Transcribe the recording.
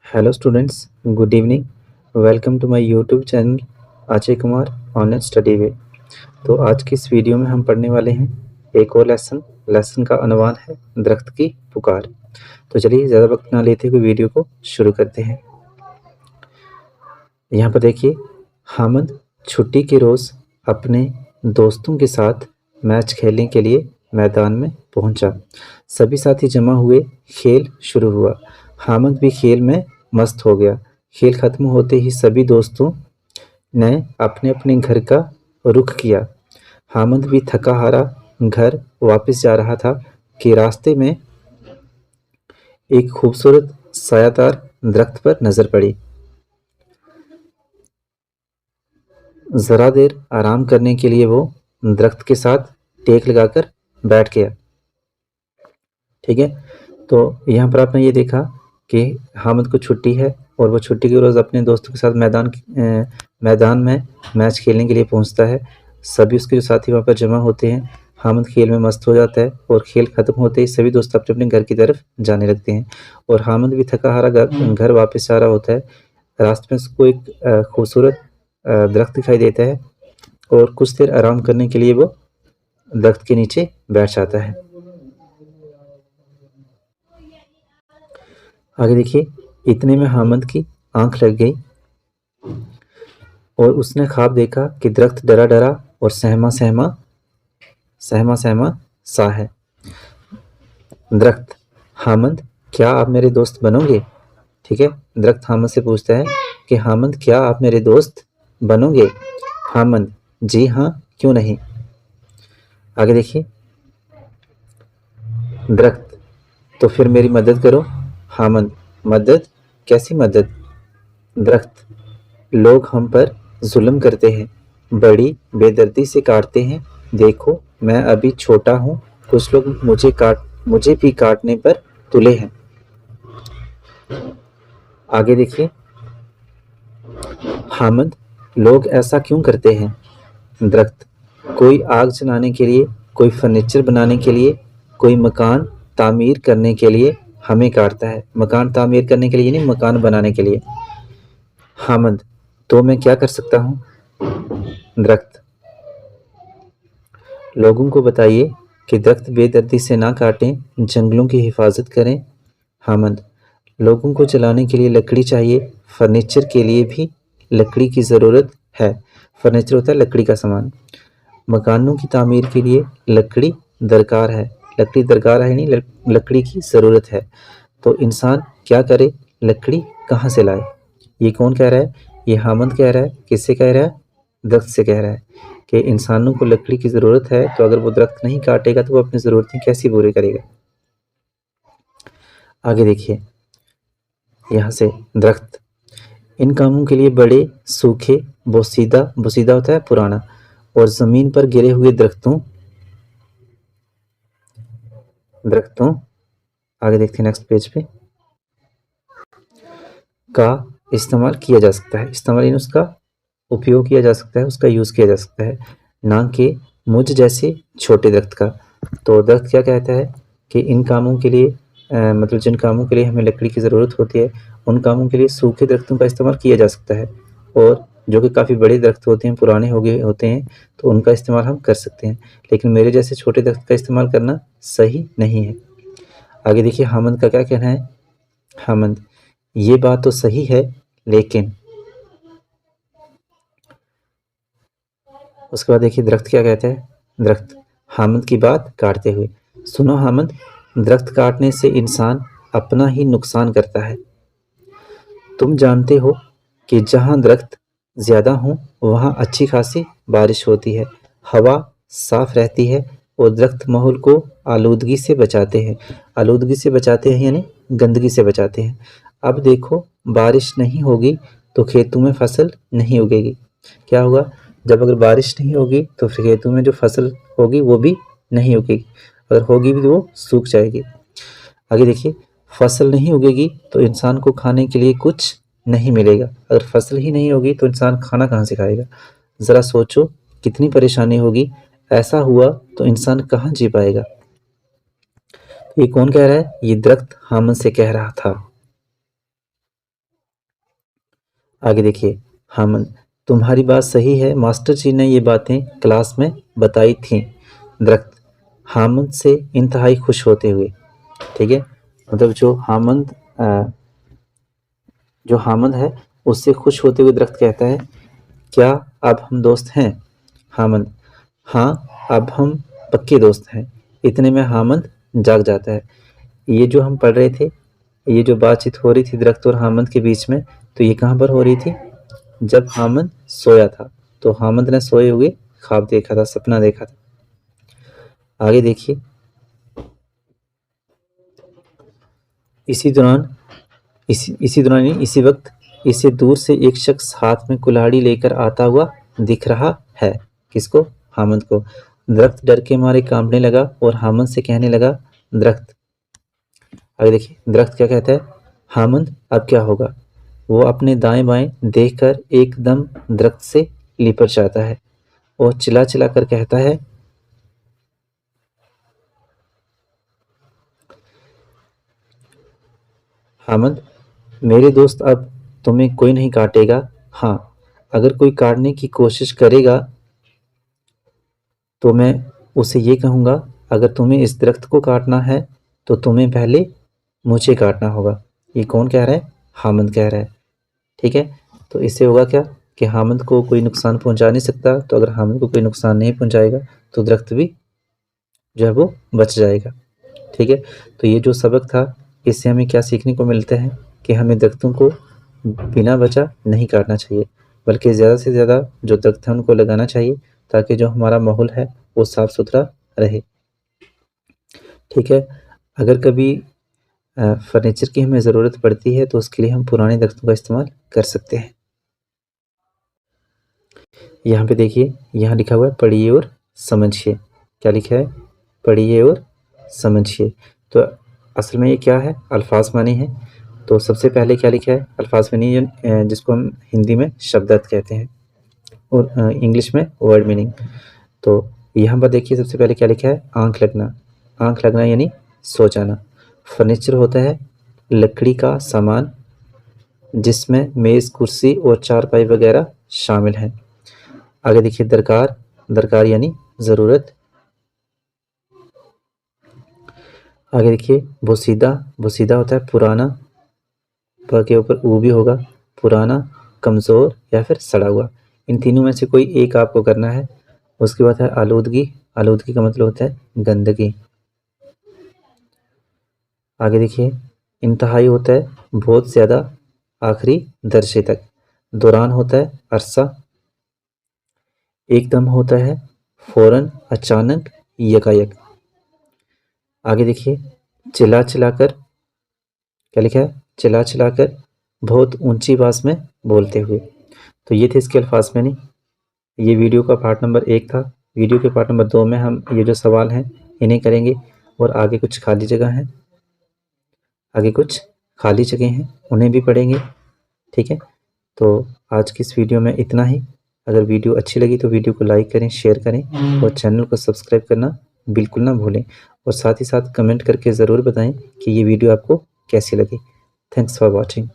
Hello students, good evening. Welcome to my YouTube channel Ajay Kumar online study way. तो आज की इस वीडियो में हम पढ़ने वाले हैं एक और लेसन का अनुवाद है दरख्त की पुकार। तो चलिए ज़्यादा वक्त ना लेते हुए वीडियो को शुरू करते हैं। यहाँ पर देखिए, हामिद छुट्टी के रोज़ अपने दोस्तों के साथ मैच खेलने के लिए मैदान में पहुंचा। सभी साथी जमा हुए, खेल शुरू हुआ। हामिद भी खेल में मस्त हो गया। खेल खत्म होते ही सभी दोस्तों ने अपने अपने घर का रुख किया। हामिद भी थका हारा घर वापस जा रहा था कि रास्ते में एक खूबसूरत सायादार दरख्त पर नजर पड़ी। जरा देर आराम करने के लिए वो दरख्त के साथ टेक लगाकर बैठ गया। ठीक है, तो यहाँ पर आपने ये देखा कि हामिद को छुट्टी है और वो छुट्टी के रोज़ अपने दोस्तों के साथ मैदान में मैच खेलने के लिए पहुंचता है। सभी उसके जो साथी वहाँ पर जमा होते हैं। हामिद खेल में मस्त हो जाता है और खेल खत्म होते ही सभी दोस्त अपने अपने घर की तरफ जाने लगते हैं और हामिद भी थका हारा घर वापस जा रहा होता है। रास्ते में उसको एक खूबसूरत दरख्त दिखाई देता है और कुछ देर आराम करने के लिए वो दरख्त के नीचे बैठ जाता है। आगे देखिए, इतने में हामिद की आंख लग गई और उसने ख्वाब देखा कि दरख्त डरा डरा और सहमा सहमा सा है। दरख्त: हामिद, क्या आप मेरे दोस्त बनोगे? ठीक है, दरख्त हामिद से पूछता है कि हामिद, क्या आप मेरे दोस्त बनोगे? हामिद: जी हाँ, क्यों नहीं। आगे देखिए, दरख्त: तो फिर मेरी मदद करो। हामिद: मदद? कैसी मदद? दरख्त: लोग हम पर जुल्म करते हैं, बड़ी बेदर्दी से काटते हैं। देखो, मैं अभी छोटा हूँ, कुछ लोग मुझे भी काटने पर तुले हैं। आगे देखिए, हामिद: लोग ऐसा क्यों करते हैं? दरख्त: कोई आग जलाने के लिए, कोई फर्नीचर बनाने के लिए, कोई मकान तामीर करने के लिए हमें काटता है। मकान तामीर करने के लिए नहीं, मकान बनाने के लिए। हामिद: तो मैं क्या कर सकता हूँ? दरख्त: लोगों को बताइए कि दरख्त बेदर्दी से ना काटें, जंगलों की हिफाजत करें। हामिद: लोगों को जलाने के लिए लकड़ी चाहिए, फर्नीचर के लिए भी लकड़ी की ज़रूरत है। फर्नीचर होता है लकड़ी का सामान। मकानों की तामीर के लिए लकड़ी दरकार है। लकड़ी दरकार है नहीं, लकड़ी की ज़रूरत है। तो इंसान क्या करे, लकड़ी कहाँ से लाए? ये कौन कह रहा है? ये हामिद कह रहा है। किससे कह रहा है? दरख्त से कह रहा है कि इंसानों को लकड़ी की ज़रूरत है, तो अगर वो दरख्त नहीं काटेगा तो वो अपनी ज़रूरतें कैसी पूरी करेगा। आगे देखिए, यहाँ से दरख्त: इन कामों के लिए बड़े सूखे बोसीदा होता है पुराना और ज़मीन पर गिरे हुए दरख्तों आगे देखते हैं नेक्स्ट पेज पे, का इस्तेमाल किया जा सकता है। इस्तेमाल यानी उसका उपयोग किया जा सकता है, उसका यूज़ किया जा सकता है, ना कि मुझ जैसे छोटे दरख्त का। तो दरख्त क्या कहता है कि इन कामों के लिए मतलब जिन कामों के लिए हमें लकड़ी की ज़रूरत होती है, उन कामों के लिए सूखे दरख्तों का इस्तेमाल किया जा सकता है, और जो कि काफ़ी बड़े दरख्त होते हैं, पुराने हो गए होते हैं, तो उनका इस्तेमाल हम कर सकते हैं, लेकिन मेरे जैसे छोटे दरख्त का इस्तेमाल करना सही नहीं है। आगे देखिए, हामिद का क्या कहना है? हामिद: ये बात तो सही है, लेकिन। उसके बाद देखिए दरख्त क्या कहता है? दरख्त हामिद की बात काटते हुए: सुनो हामिद, दरख्त काटने से इंसान अपना ही नुकसान करता है। तुम जानते हो कि जहाँ दरख्त ज़्यादा हों वहाँ अच्छी खासी बारिश होती है, हवा साफ रहती है और दरख्त माहौल को आलूदगी से बचाते हैं। आलूदगी से बचाते हैं यानी गंदगी से बचाते हैं। अब देखो, बारिश नहीं होगी तो खेतों में फसल नहीं उगेगी। क्या होगा? जब अगर बारिश नहीं होगी तो फिर खेतों में जो फसल होगी वो भी नहीं उगेगी, अगर होगी भी तो वो सूख जाएगी। आगे देखिए, फसल नहीं उगेगी तो इंसान को खाने के लिए कुछ नहीं मिलेगा। अगर फसल ही नहीं होगी तो इंसान खाना कहाँ से खाएगा? ज़रा सोचो कितनी परेशानी होगी। ऐसा हुआ तो इंसान कहाँ जी पाएगा? ये कौन कह रहा है? ये दरख्त हामिद से कह रहा था। आगे देखिए हामिद, तुम्हारी बात सही है, मास्टर जी ने ये बातें क्लास में बताई थीं। दरख्त, हामिद से इंतहाई खुश होते हुए। ठीक है, मतलब जो हामिद है उससे खुश होते हुए दरख्त कहता है, क्या अब हम दोस्त हैं? हामिद, हाँ अब हम पक्के दोस्त हैं। इतने में हामिद जाग जाता है। ये जो हम पढ़ रहे थे, ये जो बातचीत हो रही थी दरख्त और हामिद के बीच में, तो ये कहाँ पर हो रही थी? जब हामिद सोया था। तो हामिद ने सोए हुए ख्वाब देखा था, सपना देखा था। आगे देखिए, इसी वक्त इसे दूर से एक शख्स हाथ में कुल्हाड़ी लेकर आता हुआ दिख रहा है। किसको? हामिद को। दरख्त डर के मारे कांपने लगा और हामिद से कहने लगा, दरख्त। आगे देखिए दरख्त क्या कहता है, हामिद अब क्या होगा? वो अपने दाएं बाएं देखकर एकदम दरख्त से लिपट जाता है और चिल्ला चिल्ला कर कहता है, हामिद मेरे दोस्त, अब तुम्हें कोई नहीं काटेगा। हाँ, अगर कोई काटने की कोशिश करेगा तो मैं उसे ये कहूँगा, अगर तुम्हें इस दरख्त को काटना है तो तुम्हें पहले मुझे काटना होगा। ये कौन कह रहा है? हामिद कह रहा है। ठीक है, तो इससे होगा क्या कि हामिद को कोई नुकसान पहुंचा नहीं सकता, तो अगर हामिद को कोई नुकसान नहीं पहुंचाएगा तो दरख्त भी जो है वो बच जाएगा। ठीक है, तो ये जो सबक था, इससे हमें क्या सीखने को मिलता है कि हमें दरख्तों को बिना वजह नहीं काटना चाहिए, बल्कि ज़्यादा से ज़्यादा जो दरख्त हैं उनको लगाना चाहिए, ताकि जो हमारा माहौल है वो साफ़ सुथरा रहे। ठीक है, अगर कभी फर्नीचर की हमें ज़रूरत पड़ती है तो उसके लिए हम पुराने दरख्तों का इस्तेमाल कर सकते हैं। यहाँ पे देखिए, यहाँ लिखा हुआ है पढ़िए और समझिए। क्या लिखा है? पढ़िए और समझिए। तो असल में ये क्या है? अल्फाज मानी है। तो सबसे पहले क्या लिखा है? अल्फाज मानी, जिसको हम हिंदी में शब्दार्थ कहते हैं और इंग्लिश में वर्ड मीनिंग। तो यहाँ पर देखिए सबसे पहले क्या लिखा है? आँख लगना। आँख लगना यानी सो जाना। फर्नीचर होता है लकड़ी का सामान जिसमें मेज़, कुर्सी और चारपाई वगैरह शामिल हैं। आगे देखिए दरकार। दरकार यानी ज़रूरत। आगे देखिए बोसीदा। बोसीदा होता है पुराना, प के ऊपर ऊ भी होगा, पुराना, कमज़ोर या फिर सड़ा हुआ। इन तीनों में से कोई एक आपको करना है। उसके बाद है आलूदगी। आलूदगी का मतलब होता है गंदगी। आगे देखिए इंतहाई होता है बहुत ज़्यादा, आखिरी दर्जे तक। दौरान होता है अरसा। एकदम होता है फ़ौरन, अचानक, यकायक। आगे देखिए चिल्ला चिल्लाकर। क्या लिखा है? चिल्ला चिल्लाकर, बहुत ऊंची आवाज़ में बोलते हुए। तो ये थे इसके अल्फाज मैंने। ये वीडियो का पार्ट नंबर 1 था। वीडियो के पार्ट नंबर 2 में हम ये जो सवाल हैं इन्हें करेंगे और आगे कुछ खाली जगह हैं, उन्हें भी पढ़ेंगे। ठीक है, तो आज की इस वीडियो में इतना ही। अगर वीडियो अच्छी लगी तो वीडियो को लाइक करें, शेयर करें और चैनल को सब्सक्राइब करना बिल्कुल ना भूलें, और साथ ही साथ कमेंट करके ज़रूर बताएं कि ये वीडियो आपको कैसी लगी। Thanks for watching.